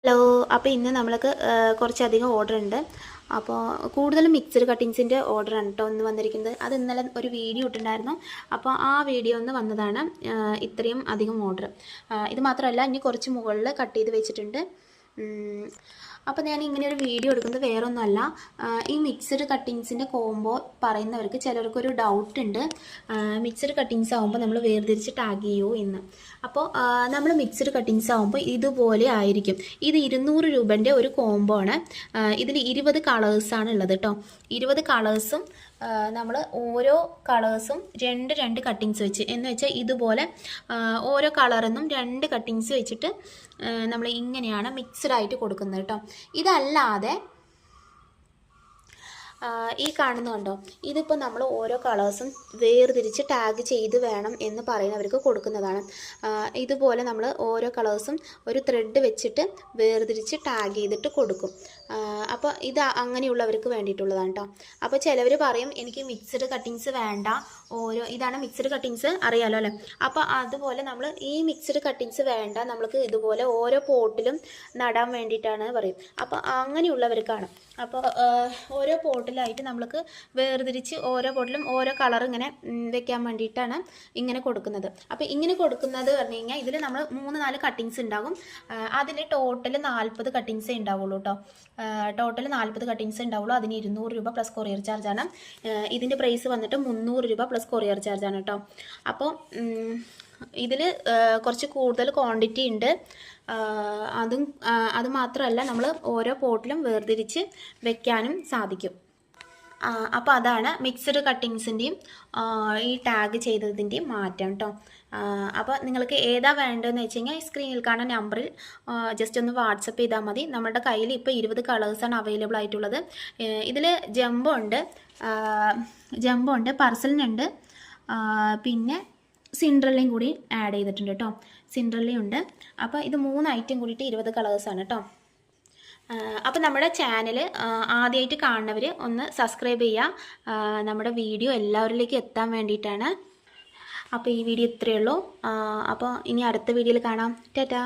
Hello, അപ്പോൾ ഇന്ന് നമ്മൾക്ക് കുറച്ചധികം ഓർഡർ ഉണ്ട്. അപ്പോൾ കൂടുതലും മിക്സഡ് കട്ടിങ്സിൻ്റെ ഓർഡറാണ് കേട്ടോ ഒന്ന് വന്നിരിക്കുന്നത്. അത് ഇന്നലെ ഒരു വീഡിയോ ഇട്ടിട്ടുണ്ടായിരുന്നു. അപ്പോൾ ആ വീഡിയോ ഒന്ന് വന്നതാണ് ഇത്രയും അധികം ഓർഡർ. ഇത് മാത്രമല്ല, ഇനി കുറച്ച് മുകളിൽ കട്ട് ചെയ്ത് വെച്ചിട്ടുണ്ട്. അപ്പോൾ ഞാൻ ഇങ്ങനെ ഒരു വീഡിയോ എടുക്കുന്നത് വേറെ ഒന്നുമല്ല. ഈ മിക്സഡ് കട്ടിങ്സിൻ്റെ കോംബോ പറയുന്നവർക്ക് ചിലർക്കൊരു ഡൗട്ട് ഉണ്ട്. മിക്സഡ് കട്ടിങ്സ് ആകുമ്പോൾ നമ്മൾ വേർതിരിച്ച് ടാഗ് ചെയ്യുമോ എന്ന്. അപ്പോൾ നമ്മൾ മിക്സഡ് കട്ടിങ്സ് ആകുമ്പോൾ ഇതുപോലെ ആയിരിക്കും. ഇത് 200 രൂപൻ്റെ ഒരു കോംബോ ആണ്. ഇതിൽ 20 കളേഴ്സാണ് ഉള്ളത് കേട്ടോ. 20 കളേഴ്സും നമ്മൾ ഓരോ കളേഴ്സും രണ്ട് കട്ടിങ്സ് വെച്ച് എന്ന് വെച്ചാൽ ഇതുപോലെ ഓരോ കളറിന്നും 2 കട്ടിങ്സ് വെച്ചിട്ട് നമ്മൾ ഇങ്ങനെയാണ് മിക്സ്ഡ് ആയിട്ട് കൊടുക്കുന്നത് കേട്ടോ. ഇതല്ലാതെ ഈ കാണുന്നുണ്ടോ, ഇതിപ്പോൾ നമ്മൾ ഓരോ കളേഴ്സും വേർതിരിച്ച് ടാഗ് ചെയ്ത് വേണം എന്ന് പറയുന്നവർക്ക് കൊടുക്കുന്നതാണ്. ഇതുപോലെ നമ്മൾ ഓരോ കളേഴ്സും ഒരു ത്രെഡ് വെച്ചിട്ട് വേർതിരിച്ച് ടാഗ് ചെയ്തിട്ട് കൊടുക്കും. അപ്പോൾ ഇത് അങ്ങനെയുള്ളവർക്ക് വേണ്ടിയിട്ടുള്ളതാണ് കേട്ടോ. അപ്പോൾ ചിലവർ പറയും എനിക്ക് മിക്സഡ് കട്ടിങ്സ് വേണ്ട, ഇതാണ് മിക്സഡ് കട്ടിങ്സ് അറിയാലോ അല്ലേ. അപ്പോൾ അതുപോലെ നമ്മൾ ഈ മിക്സഡ് കട്ടിങ്സ് വേണ്ട, നമ്മൾക്ക് ഇതുപോലെ ഓരോ പോട്ടിലും നടാൻ വേണ്ടിയിട്ടാണ് പറയും. അപ്പോൾ അങ്ങനെയുള്ളവർക്കാണ്. അപ്പോൾ ഓരോ പോട്ടിലായിട്ട് നമ്മൾക്ക് വേർതിരിച്ച് ഓരോ പോട്ടിലും ഓരോ കളർ ഇങ്ങനെ വെക്കാൻ വേണ്ടിയിട്ടാണ് ഇങ്ങനെ കൊടുക്കുന്നത്. അപ്പോൾ ഇങ്ങനെ കൊടുക്കുന്നത് പറഞ്ഞു കഴിഞ്ഞാൽ ഇതിൽ നമ്മൾ 3-4 കട്ടിങ്സ് ഉണ്ടാകും. അതിൽ ടോട്ടൽ 40 കട്ടിങ്സേ ഉണ്ടാവുള്ളൂ കേട്ടോ. ടോട്ടൽ 40 കട്ടിങ്സ് ഉണ്ടാവുള്ളൂ. അതിന് 200 രൂപ പ്ലസ് കൊറിയർ ചാർജാണ്. ഇതിൻ്റെ പ്രൈസ് വന്നിട്ട് 300 രൂപ പ്ലസ് കൊറിയർ ചാർജാണ് കേട്ടോ. അപ്പോൾ ഇതിൽ കുറച്ച് കൂടുതൽ ക്വാണ്ടിറ്റി ഉണ്ട്. അത് മാത്രമല്ല, നമ്മൾ ഓരോ പോട്ടിലും വേർതിരിച്ച് വെക്കാനും സാധിക്കും. അപ്പോൾ അതാണ് മിക്സഡ് കട്ടിങ്സിൻ്റെയും ഈ ടാഗ് ചെയ്തതിൻ്റെയും മാറ്റം കേട്ടോ. അപ്പോൾ നിങ്ങൾക്ക് ഏതാ വേണ്ടതെന്ന് വെച്ച് കഴിഞ്ഞാൽ ഈ സ്ക്രീനിൽ കാണുന്ന നമ്പറിൽ ജസ്റ്റ് ഒന്ന് വാട്സപ്പ് ചെയ്താൽ മതി. നമ്മുടെ കയ്യിൽ ഇപ്പോൾ 20 കളേഴ്സാണ് അവൈലബിൾ ആയിട്ടുള്ളത്. ഇതിൽ ജംബോ ഉണ്ട്, പർസലിനുണ്ട്, പിന്നെ സിൻഡ്രല്ലയും കൂടി ആഡ് ചെയ്തിട്ടുണ്ട് കേട്ടോ. സിൻഡ്രല്ലയുണ്ട്. അപ്പോൾ ഇത് 3 ഐറ്റം കൂടിയിട്ട് 20 കളേഴ്സാണ് കേട്ടോ. അപ്പോൾ നമ്മുടെ ചാനൽ ആദ്യമായിട്ട് കാണുന്നവർ ഒന്ന് സബ്സ്ക്രൈബ് ചെയ്യുക. നമ്മുടെ വീഡിയോ എല്ലാവരിലേക്കും എത്താൻ വേണ്ടിയിട്ടാണ്. അപ്പോൾ ഈ വീഡിയോ ഇത്രയേ ഉള്ളൂ. അപ്പോൾ ഇനി അടുത്ത വീഡിയോയിൽ കാണാം. ടാറ്റാ.